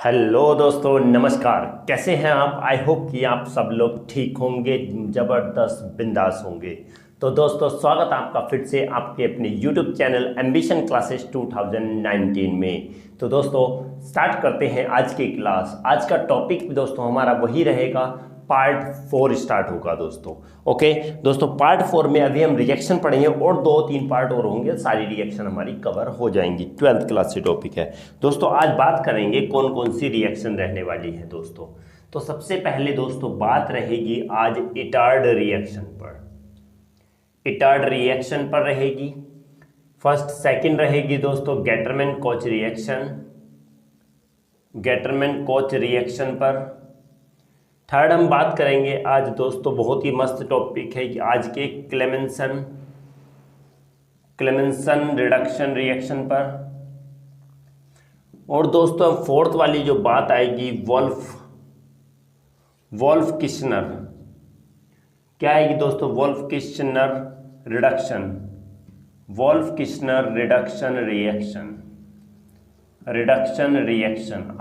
Hello दोस्तों, नमस्कार। कैसे हैं आप? आई होप कि आप सब लोग ठीक होंगे, ज़बरदस्त बिंदास होंगे। तो दोस्तों, स्वागत है आपका फिर से आपके अपने यूट्यूब चैनल एम्बिशन क्लासेस 2019 में। तो दोस्तों, स्टार्ट करते हैं आज की क्लास। आज का टॉपिक दोस्तों हमारा वही रहेगा, पार्ट 4 स्टार्ट होगा दोस्तों। ओके दोस्तों, पार्ट 4 में अभी हम रिएक्शन पढ़ेंगे और 2-3 पार्ट और होंगे, सारी रिएक्शन हमारी कवर हो जाएंगी। 12th क्लास से टॉपिक है दोस्तों। आज बात करेंगे कौन कौन सी रिएक्शन रहने वाली है दोस्तों। तो सबसे पहले दोस्तों बात रहेगी आज इटार्ड रिएक्शन पर। इटार्ड रिएक्शन पर रहेगी। फर्स्ट सेकंड रहेगी दोस्तों Gattermann coach reaction, Gattermann coach reaction पर। थर्ड हम बात करेंगे आज दोस्तों, बहुत ही मस्त टॉपिक है कि आज के क्लेमेंसन रिडक्शन रिएक्शन पर। और दोस्तों फोर्थ वाली जो बात आएगी वोल्फ किश्नर। क्या आएगी दोस्तों? Wolff Kishner reduction reaction.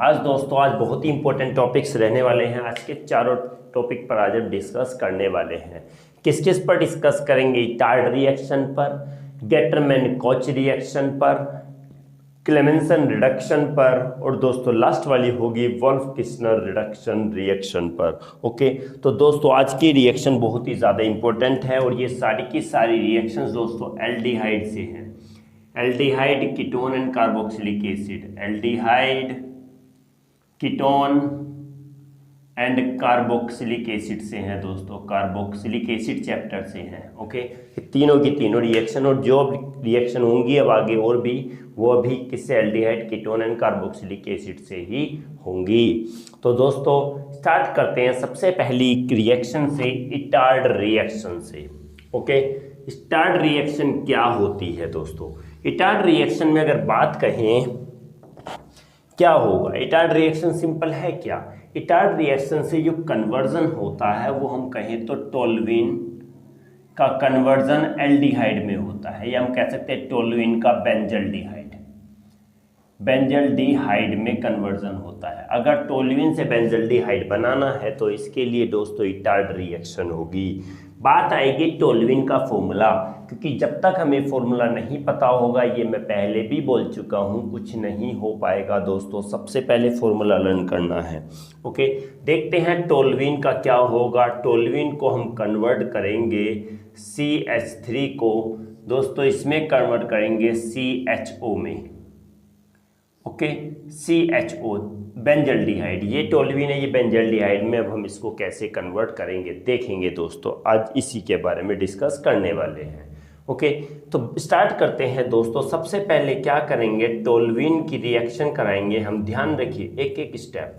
आज दोस्तों बहुत ही इंपॉर्टेंट टॉपिक्स रहने वाले हैं। आज के चारों टॉपिक पर आज हम डिस्कस करने वाले हैं। किस किस पर डिस्कस करेंगे? इटार्ड रिएक्शन पर, गेटरमैन कोच रिएक्शन पर, क्लेमेंसन रिडक्शन पर, और दोस्तों लास्ट वाली होगी वोल्फ किश्नर रिडक्शन रिएक्शन पर। ओके, तो दोस्तों आज की रिएक्शन बहुत ही ज़्यादा इंपॉर्टेंट है और ये सारी की सारी रिएक्शंस दोस्तों एल्डिहाइड से हैं। Aldehyde, ketone and carboxylic acid, aldehyde, ketone and carboxylic acid से हैं दोस्तों, कार्बोक्सिलिक एसिड चैप्टर से हैं। ओके, तीनों की तीनों रिएक्शन, और जो रिएक्शन होंगी अब आगे और भी, वो भी किससे? Aldehyde, ketone and carboxylic acid से ही होंगी। तो दोस्तों स्टार्ट करते हैं सबसे पहली रिएक्शन से, इटार्ड रिएक्शन से। ओके, इटार्ड रिएक्शन क्या होती है दोस्तों? इटार्ड रिएक्शन में अगर बात कहें क्या होगा, इटार्ड रिएक्शन सिंपल है क्या? इटार्ड रिएक्शन से जो कन्वर्जन होता है वो हम कहें तो टोल्यूइन का कन्वर्जन एल्डिहाइड में होता है, या हम कह सकते हैं टोल्यूइन का बेंजल्डिहाइड में कन्वर्जन होता है। अगर टोल्यूइन से बेंजल्डिहाइड बनाना है तो इसके लिए दोस्तों इटार्ड रिएक्शन होगी। बात आएगी टोल्यूइन का फॉर्मूला, क्योंकि जब तक हमें फॉर्मूला नहीं पता होगा, ये मैं पहले भी बोल चुका हूँ, कुछ नहीं हो पाएगा दोस्तों। सबसे पहले फॉर्मूला लर्न करना है। ओके, देखते हैं टोल्यूइन का क्या होगा। टोल्यूइन को हम कन्वर्ट करेंगे CH3 को दोस्तों, इसमें कन्वर्ट करेंगे CHO में। ओके, CHO बेंजल्डिहाइड, ये टोल्यूइन है, ये बेंजल्डिहाइड में। अब हम इसको कैसे कन्वर्ट करेंगे देखेंगे दोस्तों, आज इसी के बारे में डिस्कस करने वाले हैं। ओके, तो स्टार्ट करते हैं दोस्तों। सबसे पहले क्या करेंगे, टोल्यूइन की रिएक्शन कराएंगे हम। ध्यान रखिए एक एक स्टेप।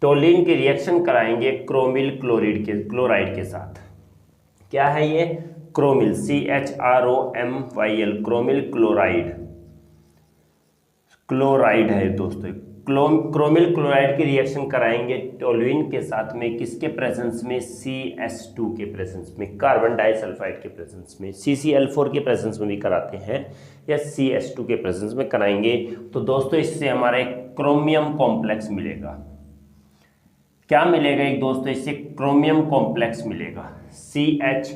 टोल्यूइन की रिएक्शन कराएंगे क्रोमिल क्लोराइड के साथ। क्या है ये? क्रोमिल, CHROMYL, क्रोमिल क्लोराइड है दोस्तों। क्रोमिल क्लोराइड की रिएक्शन कराएंगे टोल्यूइन के साथ में, किसके प्रेजेंस में? CS2 के प्रेजेंस में, कार्बन डाइसल्फाइड के प्रेजेंस में। CCl4 के प्रेजेंस में भी कराते हैं, या CS2 के प्रेजेंस में कराएंगे। तो दोस्तों इससे हमारा एक क्रोमियम कॉम्प्लेक्स मिलेगा। क्या मिलेगा? एक दोस्तों इससे क्रोमियम कॉम्प्लेक्स मिलेगा, CH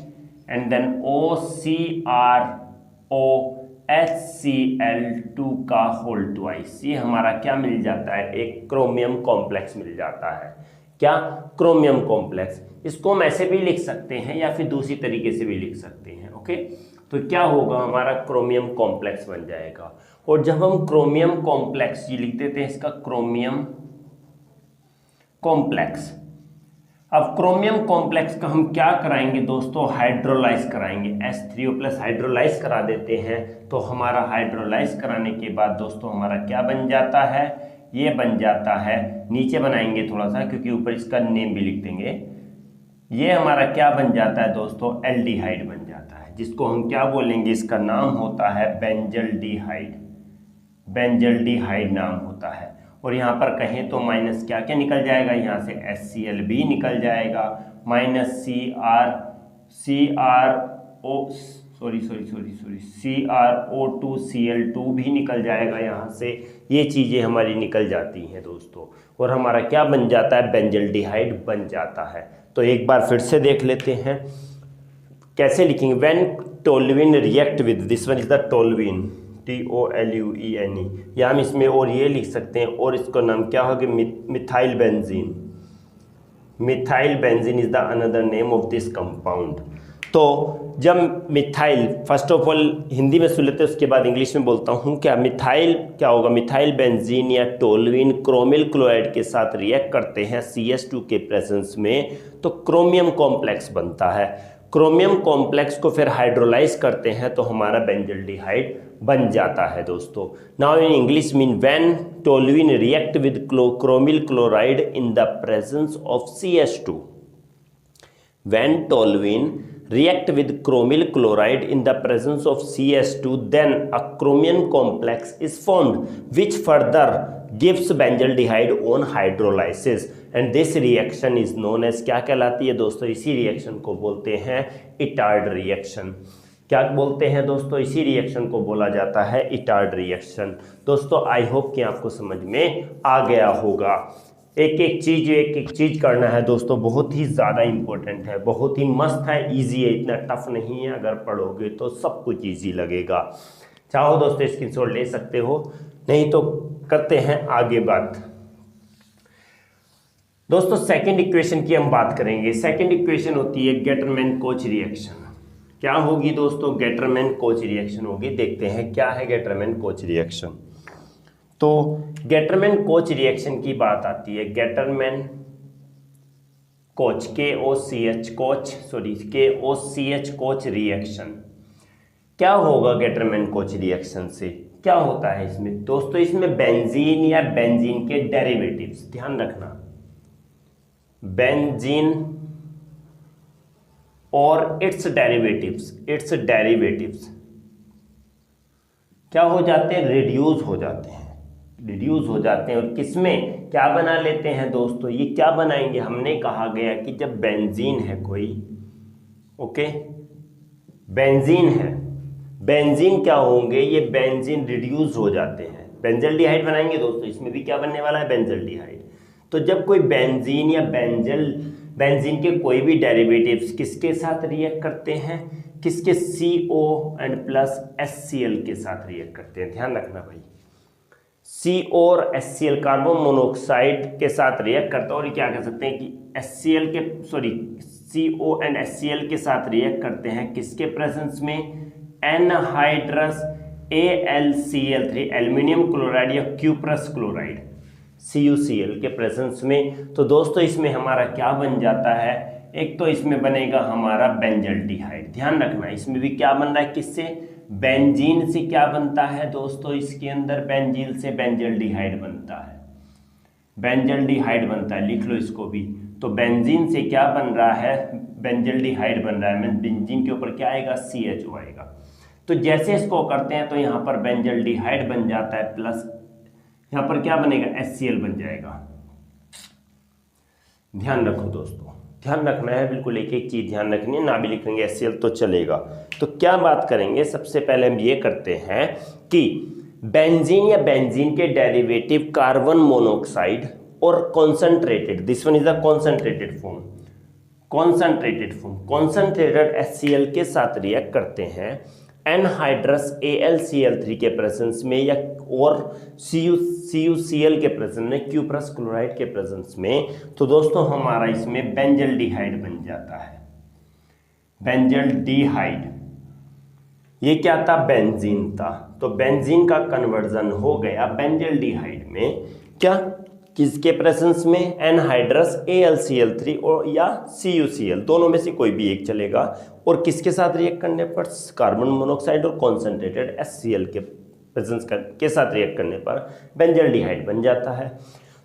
एंड देन OCrOHCl2 का होल ट्वाइस। ये हमारा क्या मिल जाता है? एक क्रोमियम कॉम्प्लेक्स मिल जाता है। क्या? Chromium complex. इसको हम ऐसे भी लिख सकते हैं या फिर दूसरी तरीके से भी लिख सकते हैं। ओके, तो क्या होगा? हमारा क्रोमियम कॉम्प्लेक्स बन जाएगा। और जब हम क्रोमियम कॉम्प्लेक्स ये लिख देते हैं, इसका क्रोमियम कॉम्प्लेक्स। अब क्रोमियम कॉम्प्लेक्स का हम क्या कराएंगे दोस्तों? हाइड्रोलाइज कराएंगे। H3O+ हाइड्रोलाइज करा देते हैं। तो हमारा हाइड्रोलाइज कराने के बाद दोस्तों हमारा क्या बन जाता है? ये बन जाता है, नीचे बनाएंगे थोड़ा सा क्योंकि ऊपर इसका नेम भी लिख देंगे। ये हमारा क्या बन जाता है दोस्तों? एल्डिहाइड बन जाता है, जिसको हम क्या बोलेंगे? इसका नाम होता है बेंजल्डिहाइड नाम होता है। और यहाँ पर कहें तो माइनस क्या क्या निकल जाएगा? यहाँ से HCl भी निकल जाएगा, माइनस CrO2Cl2 भी निकल जाएगा यहाँ से, ये चीज़ें हमारी निकल जाती हैं दोस्तों, और हमारा क्या बन जाता है, बेंजल्डिहाइड बन जाता है। तो एक बार फिर से देख लेते हैं कैसे लिखेंगे। When toluene react with, this one is the toluene, TOLUENE, या हम इसमें और ये लिख सकते हैं, और इसका नाम क्या होगा, methyl benzene. Methyl benzene is the another name of this compound. तो जब methyl, first of all Hindi में सुन लेते हैं, उसके बाद इंग्लिश में बोलता हूँ। क्या मिथाइल क्या होगा, मिथाइल बेंजीन या टोल्यूइन क्रोमिल क्लोराइड के साथ रिएक्ट करते हैं CH2 के प्रेजेंस में, तो क्रोमियम कॉम्प्लेक्स बनता है। क्रोमियम कॉम्प्लेक्स को फिर हाइड्रोलाइज करते हैं तो हमारा बेंजल्डिहाइड बन जाता है दोस्तों। Now in English mean when toluene react with chromyl chloride in the presence of CH2, when toluene react with chromyl chloride in the presence of CH2, then a chromium complex is formed which further gives benzaldehyde on hydrolysis, and this reaction is known as, क्या कहलाती है दोस्तों, इसी reaction को बोलते हैं Etard reaction. क्या बोलते हैं दोस्तों, इसी रिएक्शन को बोला जाता है इटार्ड रिएक्शन। दोस्तों आई होप कि आपको समझ में आ गया होगा। एक एक चीज़ करना है दोस्तों, बहुत ही ज़्यादा इम्पोर्टेंट है, बहुत ही मस्त है, इजी है, इतना टफ नहीं है। अगर पढ़ोगे तो सब कुछ इजी लगेगा। चाहो दोस्तों स्क्रीनशॉट ले सकते हो, नहीं तो करते हैं आगे बात। दोस्तों सेकंड इक्वेशन की हम बात करेंगे। सेकंड इक्वेशन होती है गेटरमैन-कोच रिएक्शन। क्या होगी दोस्तों, गेटरमैन-कोच रिएक्शन होगी। देखते हैं क्या है गेटरमैन-कोच रिएक्शन। तो गेटरमैन-कोच रिएक्शन की बात आती है। गेटरमैन-कोच KOCH रिएक्शन क्या होगा गेटरमैन-कोच रिएक्शन से, क्या होता है इसमें दोस्तों, इसमें बेंजीन या बेंजीन के डेरिवेटिव्स, ध्यान रखना, बेंजीन और इट्स डेरिवेटिव्स क्या हो जाते हैं, रिड्यूस हो जाते हैं। और किसमें क्या बना लेते हैं दोस्तों, ये क्या बनाएंगे, हमने कहा गया कि जब बेंजीन है कोई, ओके, बेंजीन है, बेंजीन क्या होंगे, ये बेंजीन रिड्यूस हो जाते हैं, बेंजल्डिहाइड बनाएंगे दोस्तों, इसमें भी क्या बनने वाला है, बेंजल्डिहाइड। तो जब कोई बेंजीन या बेंजीन के कोई भी डेरिवेटिव्स किसके साथ रिएक्ट करते हैं, किसके, CO एंड प्लस HCl के साथ रिएक्ट करते हैं, ध्यान रखना भाई, CO और HCl कार्बन मोनोऑक्साइड के साथ रिएक्ट करता है। और क्या कह सकते हैं कि CO एंड HCl के साथ रिएक्ट करते हैं किसके प्रेजेंस में, एनहाइड्रस AlCl3 एल्यूमिनियम क्लोराइड या क्यूप्रस क्लोराइड CuCl के प्रेजेंस में। तो दोस्तों इसमें हमारा क्या बन जाता है, एक तो इसमें बनेगा हमारा बेंजल्डिहाइड, ध्यान रखना, इसमें भी क्या बन रहा है, किससे, बेंजीन से क्या बनता है दोस्तों, इसके अंदर बेंजीन से बेंजल्डिहाइड बनता है, लिख लो इसको भी। तो बेंजीन से क्या बन रहा है, बेंजल्डिहाइड बन रहा है, मीन बेंजीन के ऊपर क्या आएगा, CHO आएगा। तो जैसे इसको करते हैं तो यहाँ पर बेंजल्डिहाइड बन जाता है, प्लस यहाँ पर क्या बनेगा, HCl बन जाएगा। ध्यान रखो दोस्तों, ध्यान रखना है, बिल्कुल एक एक चीज ध्यान रखनी है, ना भी लिखेंगे HCl तो चलेगा। तो क्या बात करेंगे, सबसे पहले हम ये करते हैं कि बेंजीन या बेंजीन के डेरिवेटिव कार्बन मोनोऑक्साइड और concentrated, this one is the concentrated concentrated HCl के साथ रिएक्ट करते हैं एनहाइड्रस AlCl3 के प्रेजेंस में, या और CuCl के प्रेजेंस में, क्यूप्रस क्लोराइड के प्रेजेंस में। तो दोस्तों हमारा इसमें बेंजल्डिहाइड बन जाता है, बेंजल्डिहाइड, ये क्या था, बेंजीन था। तो बेंजीन का कन्वर्जन हो गया बेंजल्डिहाइड में, क्या, किसके प्रेजेंस में, एनहाइड्रस AlCl3 और या CuCl, दोनों में से कोई भी एक चलेगा। और किसके साथ रिएक्ट करने पर, कार्बन मोनोऑक्साइड और कॉन्सेंट्रेटेड HCl के प्रेजेंस के साथ रिएक्ट करने पर बेंजल्डिहाइड बन जाता है।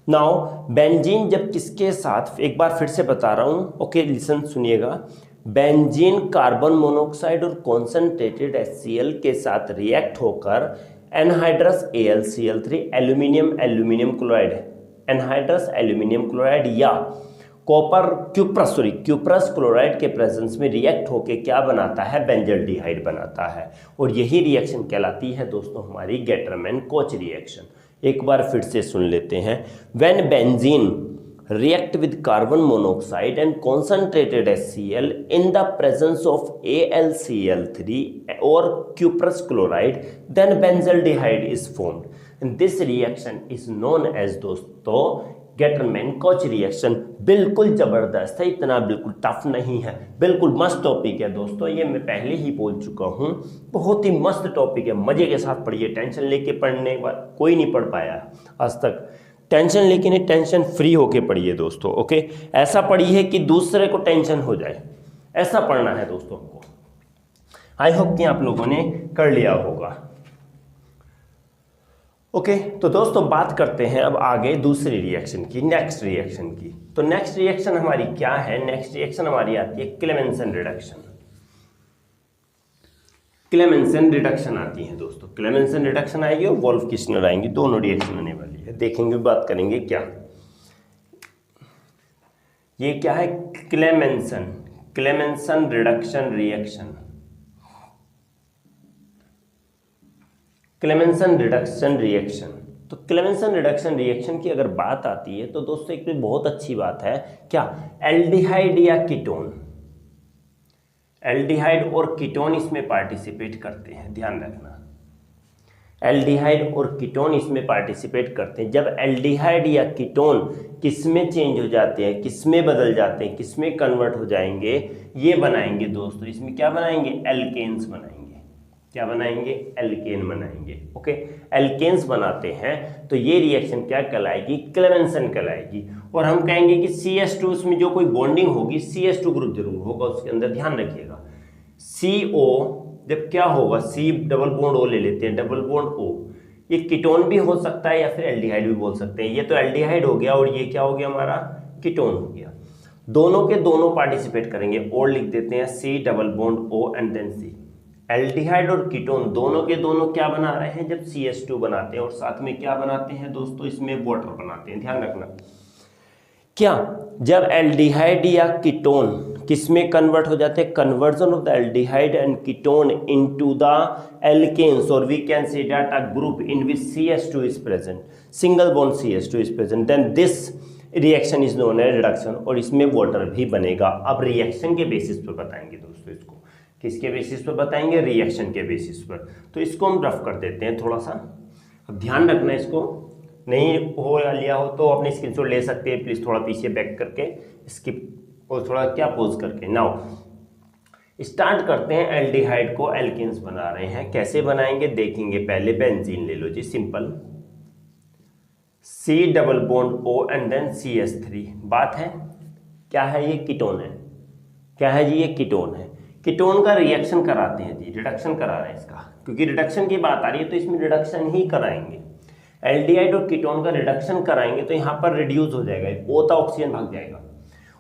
नाउ बेंजीन जब किसके साथ, एक बार फिर से बता रहा हूँ, ओके लिसन सुनिएगा, बेंजीन कार्बन मोनोऑक्साइड और कॉन्सेंट्रेटेड HCl के साथ रिएक्ट होकर anhydrous AlCl3 aluminium chloride, anhydrous aluminium chloride या कॉपर क्यूप्रस क्लोराइड के प्रेजेंस में रिएक्ट होके क्या बनाता है, बेंजल्डिहाइड बनाता है। और यही रिएक्शन कहलाती है दोस्तों हमारी गेटरमैन कोच रिएक्शन। एक बार फिर से सुन लेते हैं। When benzene react with carbon monoxide and concentrated HCl in the presence of AlCl3 or cuprous chloride, then benzaldehyde is formed. And this reaction is known as दोस्तों गेटरमैन-कोच रिएक्शन। बिल्कुल जबरदस्त है, इतना बिल्कुल टफ नहीं है, बिल्कुल मस्त टॉपिक है दोस्तों। ये मैं पहले ही बोल चुका हूँ, बहुत ही मस्त टॉपिक है। मजे के साथ पढ़िए, टेंशन लेके पढ़ने वाला कोई नहीं पढ़ पाया आज तक। टेंशन लेके नहीं, टेंशन फ्री होके पढ़िए दोस्तों। ओके, ऐसा पढ़िए कि दूसरे को टेंशन हो जाए, ऐसा पढ़ना है दोस्तों को। आई होप कि आप लोगों ने कर लिया होगा। ओके, तो दोस्तों बात करते हैं अब आगे दूसरी रिएक्शन की, नेक्स्ट रिएक्शन की। तो नेक्स्ट रिएक्शन हमारी क्या है? नेक्स्ट रिएक्शन हमारी आती है क्लेमेंसन रिडक्शन। क्लेमेंसन रिडक्शन आती है दोस्तों। क्लेमेंसन रिडक्शन आएगी और वोल्फ किस्नर आएंगी, दोनों रिएक्शन आने वाली है। देखेंगे, बात करेंगे क्या ये क्या है। Clemmensen reduction reaction. Clemmensen reduction reaction. तो क्लेमेंसन रिडक्शन रिएक्शन की अगर बात आती है तो दोस्तों एक बहुत अच्छी बात है, क्या, एल्डिहाइड या कीटोन, एल्डिहाइड और कीटोन इसमें पार्टिसिपेट करते हैं। ध्यान रखना, एल्डिहाइड और कीटोन इसमें पार्टिसिपेट करते हैं। जब एल्डिहाइड या कीटोन किस में चेंज हो जाते हैं, किस में बदल जाते हैं, किस में कन्वर्ट हो जाएंगे, ये बनाएंगे दोस्तों, इसमें क्या बनाएंगे, एल्केन्स बनाएंगे। क्या बनाएंगे, एल्केन बनाएंगे। ओके, एल्केन्स बनाते हैं तो ये रिएक्शन क्या कहलाएगी, क्लेमेंसन कहलाएगी। और हम कहेंगे कि CH2 उसमें जो कोई बॉन्डिंग होगी, CH2 ग्रुप जरूर होगा उसके अंदर। ध्यान रखिएगा, CO जब क्या होगा, C डबल बॉन्ड O ले लेते हैं, डबल बॉन्ड O, ये कीटोन भी हो सकता है या फिर एल्डिहाइड भी बोल सकते हैं। ये तो एल्डिहाइड हो गया और ये क्या हो गया हमारा, कीटोन हो गया। दोनों के दोनों पार्टिसिपेट करेंगे, और लिख देते हैं C double bond O and then C। Aldehyde और कीटोन दोनों के दोनों क्या बना रहे हैं, जब CH2 बनाते हैं और साथ में क्या बनाते हैं दोस्तों, इसमें वाटर बनाते हैं। ध्यान रखना, क्या, जब एल्डिहाइड या कीटोन किस में कन्वर्ट हो जाते हैं, conversion of the aldehyde and ketone into the alkanes, और we can say that a group in which CH2 is present, single bond CH2 is present, then this reaction is known as reduction. और इसमें water भी बनेगा। अब reaction के basis पर बताएंगे दोस्तों, इसको किसके बेसिस पर बताएंगे, रिएक्शन के बेसिस पर। तो इसको हम रफ कर देते हैं थोड़ा सा। अब ध्यान रखना, इसको नहीं हो लिया हो तो अपने स्क्रीनशॉट ले सकते हैं, प्लीज थोड़ा पीछे बैक करके, स्किप और थोड़ा क्या पोज करके। नाउ स्टार्ट करते हैं। एल्डिहाइड को एल्केन्स बना रहे हैं, कैसे बनाएंगे देखेंगे। पहले बेंजीन ले लो जी, simple, C double bond O and then CH3। बात है क्या है, ये कीटोन है। क्या है जी, ये कीटोन है। कीटोन का रिएक्शन कराते हैं जी, रिडक्शन करा रहे हैं इसका, क्योंकि रिडक्शन की बात आ रही है तो इसमें रिडक्शन ही कराएंगे। एल्डिहाइड और कीटोन का रिडक्शन कराएंगे तो यहाँ पर रिड्यूस हो जाएगा, O था ऑक्सीजन भाग जाएगा,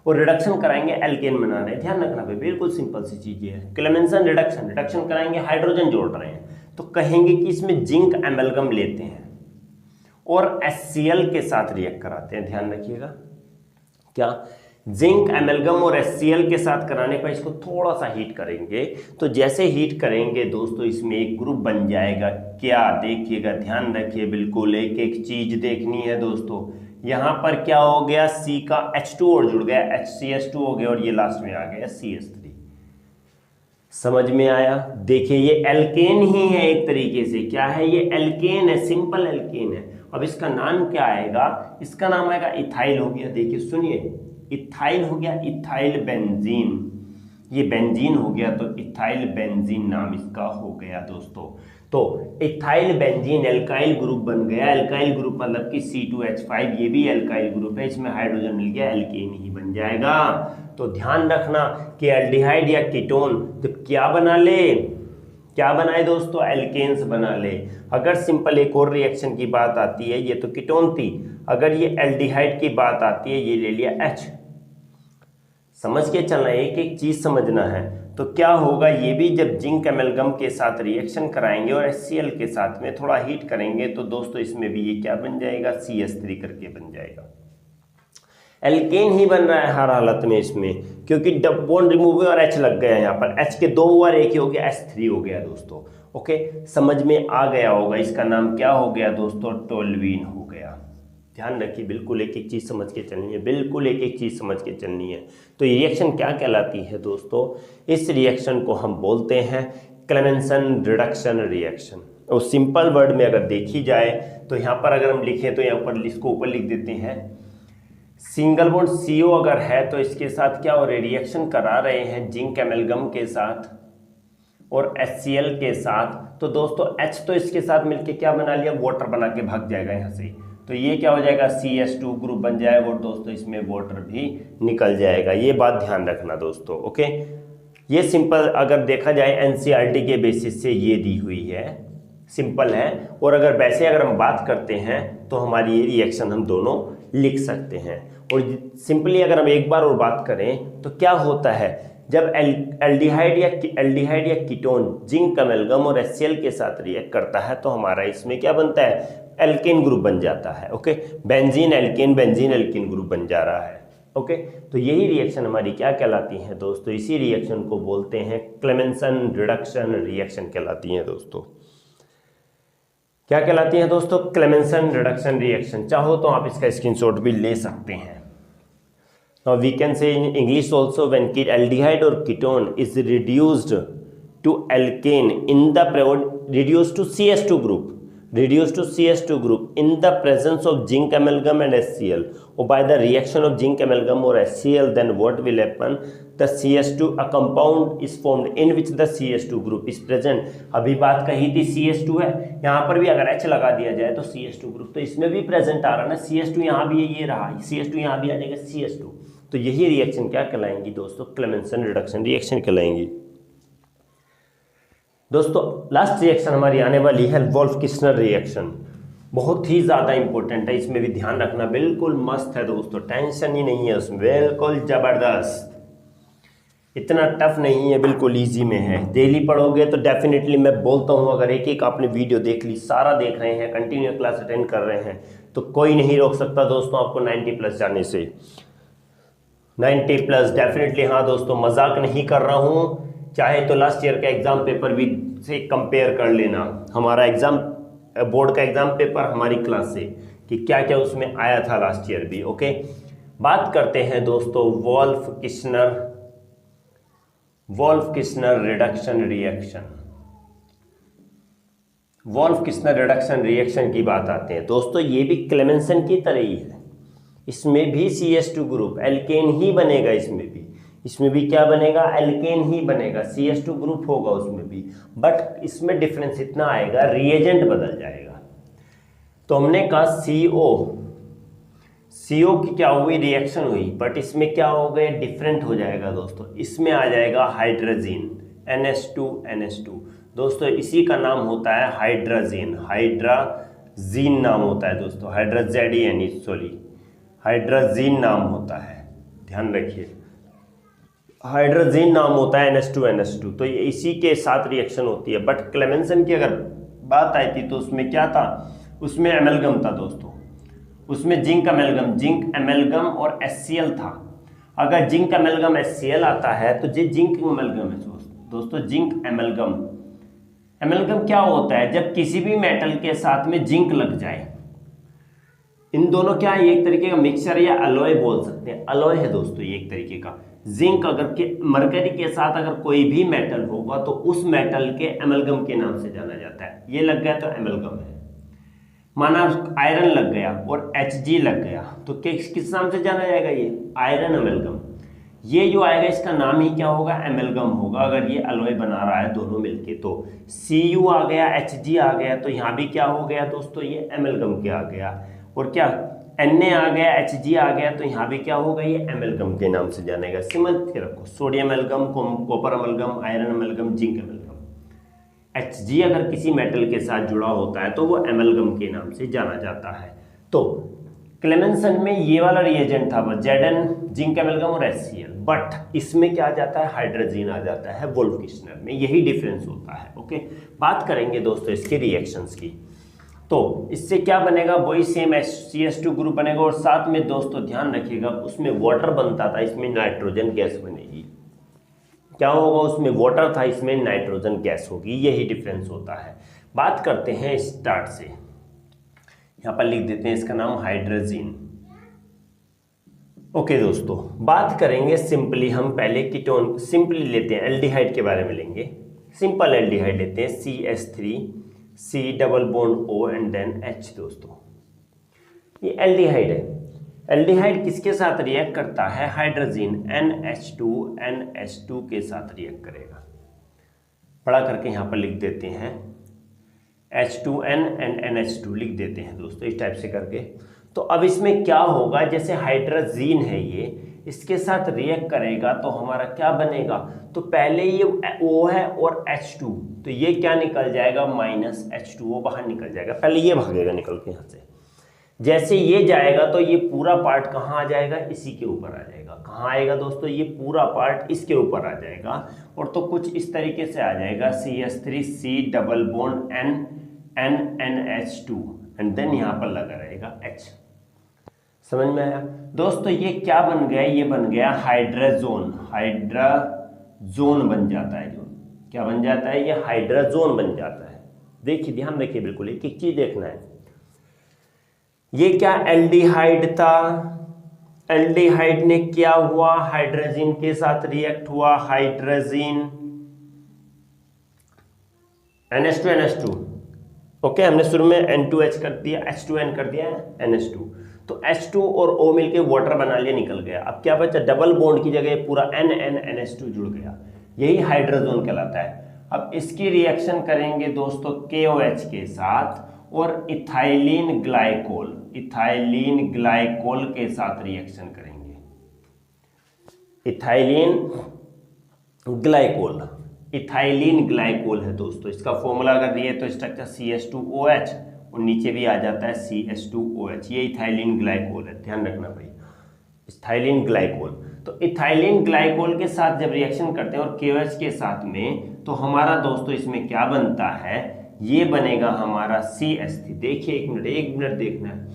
और रिडक्शन कराएंगे, एल्केन बना रहे हैं। ध्यान रखना भाई, बिल्कुल सिंपल सी चीज है। क्लेमेंसन रिडक्शन, रिडक्शन कराएंगे, हाइड्रोजन जोड़ रहे हैं तो कहेंगे कि इसमें जिंक एमलगम लेते हैं और HCl के साथ रिएक्ट कराते हैं। ध्यान रखिएगा, क्या, जिंक एमलगम और HCl के साथ कराने पर इसको थोड़ा सा हीट करेंगे। तो जैसे हीट करेंगे दोस्तों इसमें एक ग्रुप बन जाएगा। क्या, देखिएगा, ध्यान रखिए, बिल्कुल एक एक चीज देखनी है दोस्तों। यहाँ पर क्या हो गया, C का H2 और जुड़ गया, HCH2 हो गया, और ये लास्ट में आ गया CH3। समझ में आया? देखिए ये एल्केन ही है एक तरीके से। क्या है, ये एल्केन है, सिंपल एल्केन है। अब इसका नाम क्या आएगा, इसका नाम आएगा इथाइल हो गया। देखिए सुनिए, इथाइल हो गया, इथाइल बेंजीन, ये बेंजीन हो गया तो इथाइल बेंजीन नाम इसका हो गया दोस्तों। तो इथाइल बेंजीन एल्काइल ग्रुप बन गया। एल्काइल ग्रुप मतलब कि C2H5, ये भी एल्काइल ग्रुप है, इसमें हाइड्रोजन मिल गया, एल्केन ही बन जाएगा। तो ध्यान रखना कि एल्डिहाइड या कीटोन जब क्या बना ले, क्या बनाए दोस्तों, एल्केन्स बना ले। अगर सिंपल एक और रिएक्शन की बात आती है, ये तो कीटोन थी, अगर ये एल्डिहाइड की बात आती है, ये ले लिया H। समझ के चलना, एक एक चीज समझना है। तो क्या होगा, ये भी जब जिंक एमलगम के साथ रिएक्शन कराएंगे और HCl के साथ में थोड़ा हीट करेंगे तो दोस्तों इसमें भी ये क्या बन जाएगा, CH3 करके बन जाएगा। एल्केन ही बन रहा है हर हालत में इसमें, क्योंकि डबल बॉन्ड रिमूव हुए और H लग गया यहाँ पर, H के 2 बार एक ही हो गया, H3 हो गया दोस्तों। ओके, समझ में आ गया होगा। इसका नाम क्या हो गया दोस्तों? टोल्यूइन हो गया। ध्यान रखिए, बिल्कुल एक एक चीज़ समझ के चलनी है, बिल्कुल एक एक चीज़ समझ के चलनी है। तो ये रिएक्शन क्या कहलाती है दोस्तों? इस रिएक्शन को हम बोलते हैं क्लेमेंसन रिडक्शन रिएक्शन। और सिंपल वर्ड में अगर देखी जाए तो यहाँ पर अगर हम लिखें तो यहाँ पर इसको ऊपर लिख देते हैं, सिंगल बॉन्ड CO अगर है तो इसके साथ क्या हो रहे, रिएक्शन करा रहे हैं जिंक एमेलगम के साथ और HCl के साथ। तो दोस्तों H तो इसके साथ मिलके क्या बना लिया, वाटर बना के भाग जाएगा यहाँ से, तो ये क्या हो जाएगा, CH2 ग्रुप बन जाएगा और दोस्तों इसमें वाटर भी निकल जाएगा। ये बात ध्यान रखना दोस्तों। ओके, ये सिंपल अगर देखा जाए NCERT के बेसिस से ये दी हुई है, सिंपल है। और अगर वैसे अगर हम बात करते हैं तो हमारी ये रिएक्शन हम दोनों लिख सकते हैं। और सिंपली अगर हम एक बार और बात करें तो क्या होता है, जब एल्डिहाइड या कीटोन जिंक एमेलगम और HCl के साथ रिएक्ट करता है तो हमारा इसमें क्या बनता है, एल्केन ग्रुप बन जाता है। ओके, बेंजीन एल्केन ग्रुप बन जा रहा है। ओके, तो यही रिएक्शन हमारी क्या कहलाती है दोस्तों? इसी रिएक्शन को बोलते हैं क्लेमेंसन रिडक्शन रिएक्शन कहलाती है दोस्तों। क्या कहलाती है दोस्तों? Clemmensen reduction reaction. चाहो तो आप इसका स्क्रीनशॉट भी ले सकते हैं। Now we can say in English also, when aldehyde or ketone is reduced to alkane in the reduced to CH2 group in the presence of zinc amalgam and HCl, or by the reaction of zinc amalgam or HCl, then what will happen? The CH2, a compound is formed in which the CH2 group is present। अभी बात कही थी CH2 है, यहाँ पर भी अगर H लगा दिया जाए तो CH2 ग्रुप तो इसमें भी प्रेजेंट आ रहा है ना, CH2 यहाँ भी है, ये रहा CH2, यहाँ भी आ जाएगा CH2। तो यही रिएक्शन क्या कहलाएंगी दोस्तों? क्लेमेंसन रिडक्शन रिएक्शन कहलाएंगी दोस्तों। लास्ट रिएक्शन हमारी आने वाली है वोल्फ-किस्नर रिएक्शन। बहुत ही ज़्यादा इंपॉर्टेंट है, इसमें भी ध्यान रखना, बिल्कुल मस्त है दोस्तों, टेंशन ही नहीं है उसमें, बिल्कुल ज़बरदस्त, इतना टफ नहीं है, बिल्कुल इजी में है। डेली पढ़ोगे तो डेफिनेटली मैं बोलता हूँ, अगर एक एक आपने वीडियो देख ली, सारा देख रहे हैं, कंटिन्यू क्लास अटेंड कर रहे हैं, तो कोई नहीं रोक सकता दोस्तों आपको 90+ जाने से। 90+ डेफिनेटली, हाँ दोस्तों, मजाक नहीं कर रहा हूँ। चाहे तो लास्ट ईयर का एग्जाम पेपर भी से कंपेयर कर लेना, हमारा एग्जाम बोर्ड का एग्जाम पेपर हमारी क्लास से, कि क्या क्या उसमें आया था लास्ट ईयर भी। ओके, बात करते हैं दोस्तों वोल्फ-किस्नर रिडक्शन रिएक्शन। वोल्फ-किस्नर रिडक्शन रिएक्शन की बात आते हैं दोस्तों, ये भी क्लेमेंसन की तरह ही है। इसमें भी CH2 ग्रुप एल्केन ही बनेगा, इसमें भी क्या बनेगा, एल्केन ही बनेगा, CH2 ग्रुप होगा उसमें भी, बट इसमें डिफरेंस इतना आएगा, रिएजेंट बदल जाएगा। तो हमने कहा CO की क्या हुई, रिएक्शन हुई, बट इसमें क्या हो गए, डिफरेंट हो जाएगा दोस्तों। इसमें आ जाएगा हाइड्रोजन, NH2 दोस्तों, इसी का नाम होता है हाइड्रोजन नाम होता है दोस्तों, हाइड्रोजन नाम होता है, ध्यान रखिए, हाइड्रोजन नाम होता है NH2। तो ये इसी के साथ रिएक्शन होती है। बट क्लेमेंसन की अगर बात आई थी तो उसमें क्या था, उसमें एमेलगम था दोस्तों, उसमें जिंक एमेलगम और HCl था। अगर जिंक एमेलगम HCl आता है तो ये जिंक एमेलगम है दोस्तों। जिंक एमेलगम क्या होता है, जब किसी भी मेटल के साथ में जिंक लग जाए, इन दोनों क्या है, एक तरीके का मिक्सचर या अलॉय बोल सकते हैं, अलॉय है दोस्तों ये एक तरीके का। जिंक अगर के मरकरी के साथ अगर कोई भी मेटल होगा तो उस मेटल के एमेलगम के नाम से जाना जाता है। ये लग गया तो एमेलगम है। माना आयरन लग गया और Hg लग गया तो किस नाम से जाना जाएगा, ये आयरन एमेलगम। ये जो आएगा इसका नाम ही क्या होगा, एमेलगम होगा। अगर ये अलॉय बना रहा है दोनों मिलके तो Cu आ गया, Hg आ गया, तो यहाँ भी क्या हो गया दोस्तों, ये एमेलगम के आ गया। और क्या Na आ गया, Hg आ गया, तो यहाँ भी क्या होगा, ये एमेलगम के नाम से जानेगा। समझ के रखो, sodium एमेलगम, copper एमेलगम, iron एमेलगम, zinc एमेलगम। Hg अगर किसी मेटल के साथ जुड़ा होता है तो वो एमेलगम के नाम से जाना जाता है। तो क्लेमेंसन में ये वाला रिएजेंट था Zn, जिंक एमेलगम और HCl, बट इसमें क्या आ जाता है, हाइड्रोजन आ जाता है वोल्फ-किस्नर में। यही डिफरेंस होता है। ओके, बात करेंगे दोस्तों इसके रिएक्शंस की। तो इससे क्या बनेगा, वही सेम CH2 ग्रुप बनेगा और साथ में दोस्तों ध्यान रखिएगा उसमें वाटर बनता था, इसमें नाइट्रोजन गैस बनेगी। क्या होगा, उसमें वाटर था, इसमें नाइट्रोजन गैस होगी, यही डिफरेंस होता है। बात करते हैं स्टार्ट से, यहाँ पर लिख देते हैं इसका नाम हाइड्रोजीन। ओके दोस्तों, बात करेंगे सिंपली, हम पहले कीटोन सिंपली लेते हैं, एल्डिहाइड के बारे में लेंगे। सिंपल एल्डिहाइड लेते हैं, CH3 C double bond O and then H। दोस्तों ये एल्डिहाइड है। एल्डिहाइड किसके साथ रिएक्ट करता है, हाइड्रोजीन NH2 के साथ रिएक्ट करेगा। बड़ा करके यहाँ पर लिख देते हैं H2N एंड NH2 लिख देते हैं दोस्तों, इस टाइप से करके। तो अब इसमें क्या होगा, जैसे हाइड्रोजीन है ये, इसके साथ रिएक्ट करेगा तो हमारा क्या बनेगा, तो पहले ये O है और H2, तो ये क्या निकल जाएगा, -H2O बाहर निकल जाएगा। पहले ये भागेगा निकल के यहाँ से, जैसे ये जाएगा तो ये पूरा पार्ट कहाँ आ जाएगा, इसी के ऊपर आ जाएगा। कहाँ आएगा दोस्तों, ये पूरा पार्ट इसके ऊपर आ जाएगा, और तो कुछ इस तरीके से आ जाएगा CH3 C double bond NH2 and then यहाँ पर लगा रहेगा H। समझ में आया दोस्तों, ये क्या बन गया, ये बन गया हाइड्रोजोन। हाइड्रोजोन बन जाता है, जो क्या बन जाता है, ये हाइड्रोजोन बन जाता है। देखिए ध्यान रखिए, बिल्कुल एक एक चीज देखना है। ये क्या एल्डिहाइड था, एल्डिहाइड ने क्या हुआ, हाइड्रोजीन के साथ रिएक्ट हुआ, हाइड्रोजीन NH2 ओके, हमने शुरू में N2H कर दिया, H2N कर दिया, NH2, तो H2 और O मिलके वाटर बना लिया, निकल गया। अब क्या बचा, डबल बॉन्ड की जगह पूरा NH2 जुड़ गया, यही हाइड्रोजोन कहलाता है। अब इसकी रिएक्शन करेंगे दोस्तों KOH के साथ और इथाइलिन ग्लाइकोल के साथ रिएक्शन करेंगे। इथाइलिन ग्लाइकोल है दोस्तों, इसका फॉर्मूला अगर दिए तो स्ट्रक्चर CH2OH और नीचे भी आ जाता है CH2OH, ये इथाइलिन ग्लाइकोल है, ध्यान रखना भाई, इथाइलिन ग्लाइकोल। तो इथाइलिन ग्लाइकोल के साथ जब रिएक्शन करते हैं और KOH के साथ में, तो हमारा दोस्तों इसमें क्या बनता है, ये बनेगा हमारा CH3। देखिए एक मिनट देखना है,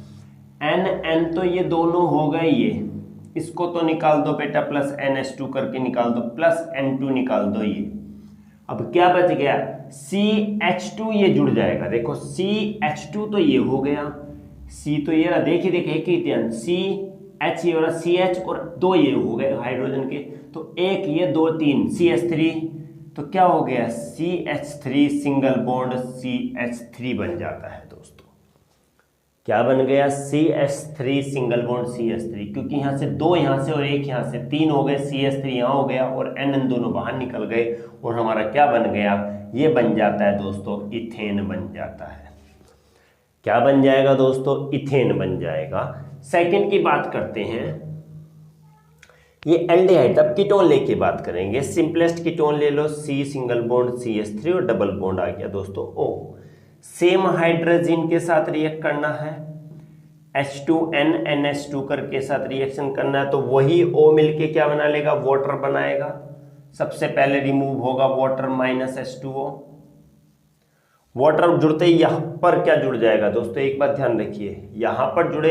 NN तो ये दोनों हो गए, ये इसको तो निकाल दो बेटा, प्लस NH2 करके निकाल दो, प्लस N2 निकाल दो। ये अब क्या बच गया, CH2 ये जुड़ जाएगा, देखो CH2 तो ये हो गया, C तो ये रहा, देखिए एक ही ध्यान, CH ये वाला CH और दो ये हो गए हाइड्रोजन के, तो एक ये दो तीन CH3, तो क्या हो गया CH3 सिंगल बॉन्ड CH3 बन जाता है दोस्तों। क्या बन गया, CH3 सिंगल बॉन्ड CH3, क्योंकि यहाँ से दो यहाँ से और एक यहाँ से, तीन हो गए, CH3 यहाँ हो गया और NN दोनों बाहर निकल गए, और हमारा क्या बन गया, ये बन जाता है दोस्तों इथेन बन जाता है। क्या बन जाएगा दोस्तों, इथेन बन जाएगा। सेकंड की बात करते हैं, ये एल्डिहाइड, अब कीटोन लेके बात करेंगे। सिंपलेस्ट कीटोन ले लो, C सिंगल बॉन्ड CH3 और डबल बॉन्ड आ गया दोस्तों O। सेम हाइड्रोजन के साथ रिएक्ट करना है, H2N NH2 करके साथ रिएक्शन करना है, तो वही O मिलके क्या बना लेगा, वाटर बनाएगा। सबसे पहले रिमूव होगा वाटर -H2O, वाटर जुड़ते ही यहाँ पर क्या जुड़ जाएगा दोस्तों, एक बात ध्यान रखिए, यहाँ पर जुड़े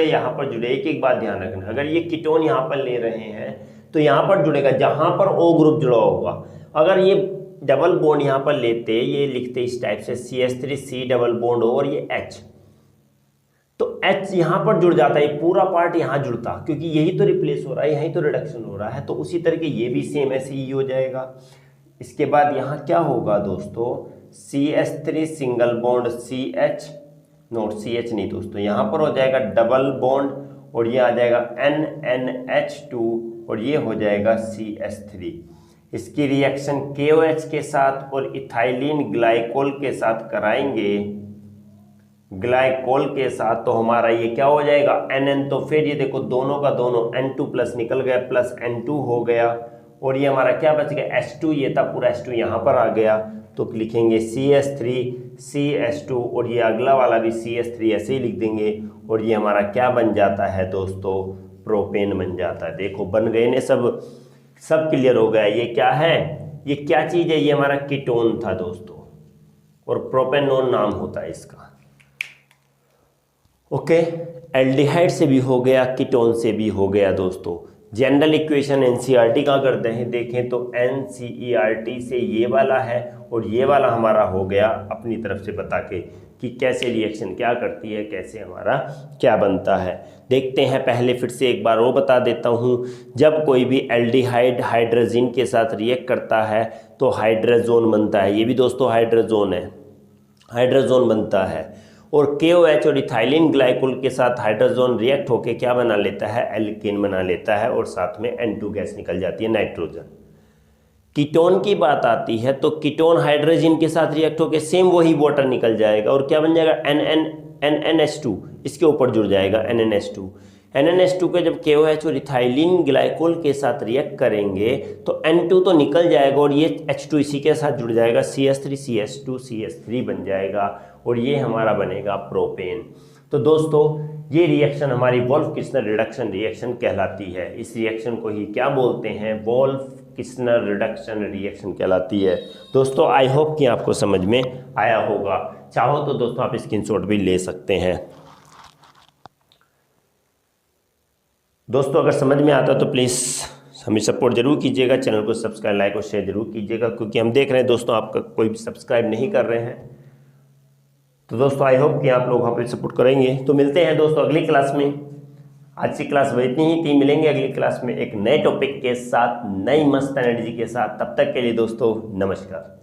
एक बात ध्यान रखना, अगर ये कीटोन यहाँ पर ले रहे हैं तो यहाँ पर जुड़ेगा जहाँ पर O ग्रुप जुड़ा होगा। अगर ये डबल बॉन्ड यहाँ पर लेते, ये लिखते इस टाइप से CH3 C डबल बॉन्ड और ये H, तो H यहाँ पर जुड़ जाता है, पूरा पार्ट यहाँ जुड़ता, क्योंकि यही तो रिप्लेस हो रहा है, यही तो रिडक्शन हो रहा है, तो उसी तरीके ये भी सेम ऐसे ही हो जाएगा। इसके बाद यहाँ क्या होगा दोस्तों, CH3 single bond CH, note CH नहीं दोस्तों, यहाँ पर हो जाएगा डबल बॉन्ड और ये आ जाएगा NNH2 और ये हो जाएगा CH3। इसकी रिएक्शन KOH के साथ और इथाइलिन ग्लाइकोल के साथ कराएंगे, ग्लाइकोल के साथ, तो हमारा ये क्या हो जाएगा NN, तो फिर ये देखो दोनों का दोनों N2 प्लस निकल गया, प्लस N2 हो गया, और ये हमारा क्या बच गया H2, ये था पूरा H2 यहाँ पर आ गया, तो लिखेंगे CH3 CH2 और ये अगला वाला भी CH3 ऐसे ही लिख देंगे, और ये हमारा क्या बन जाता है दोस्तों, प्रोपेन बन जाता है। देखो बन गए ने, सब क्लियर हो गया। ये क्या है, ये क्या चीज़ है, ये हमारा कीटोन था दोस्तों, और प्रोपेनोन नाम होता है इसका। ओके, एल्डिहाइड से भी हो गया, कीटोन से भी हो गया दोस्तों। जनरल इक्वेशन एनसीईआरटी का करते हैं, देखें तो एनसीईआरटी से ये वाला है और ये वाला हमारा हो गया अपनी तरफ से बता के कि कैसे रिएक्शन क्या करती है, कैसे हमारा क्या बनता है। देखते हैं, पहले फिर से एक बार वो बता देता हूँ। जब कोई भी एल्डिहाइड हाइड्रोजन के साथ रिएक्ट करता है तो हाइड्रोजोन बनता है, ये भी दोस्तों हाइड्रोजोन है, हाइड्रोजोन बनता है। और KOH और इथाइलिन ग्लाइकोल के साथ हाइड्रोजन रिएक्ट होकर क्या बना लेता है, एल्केन बना लेता है और साथ में N2 गैस निकल जाती है, नाइट्रोजन। कीटोन की बात आती है तो कीटोन हाइड्रोजन के साथ रिएक्ट होकर सेम वही वाटर निकल जाएगा और क्या बन जाएगा, NNH2, इसके ऊपर जुड़ जाएगा NNH2। NNH2 के जब KOH और इथाइलिन ग्लाइकोल के साथ रिएक्ट करेंगे तो N2 तो निकल जाएगा और ये H2 इसी के साथ जुड़ जाएगा, CH3 CH2 CH3 बन जाएगा और ये हमारा बनेगा प्रोपेन। तो दोस्तों ये रिएक्शन हमारी वोल्फ-किस्नर रिडक्शन रिएक्शन कहलाती है। इस रिएक्शन को ही क्या बोलते हैं, वोल्फ-किस्नर रिडक्शन रिएक्शन कहलाती है। दोस्तों आई होप कि आपको समझ में आया होगा। चाहो तो दोस्तों आप स्क्रीनशॉट भी ले सकते हैं। दोस्तों अगर समझ में आता तो प्लीज़ हमें सपोर्ट जरूर कीजिएगा, चैनल को सब्सक्राइब, लाइक और शेयर जरूर कीजिएगा, क्योंकि हम देख रहे हैं दोस्तों आपका कोई भी सब्सक्राइब नहीं कर रहे हैं। तो दोस्तों आई होप कि आप लोग वहाँ पे सपोर्ट करेंगे। तो मिलते हैं दोस्तों अगली क्लास में। आज की क्लास वह इतनी ही थी, मिलेंगे अगली क्लास में एक नए टॉपिक के साथ, नई मस्त एनर्जी के साथ। तब तक के लिए दोस्तों नमस्कार।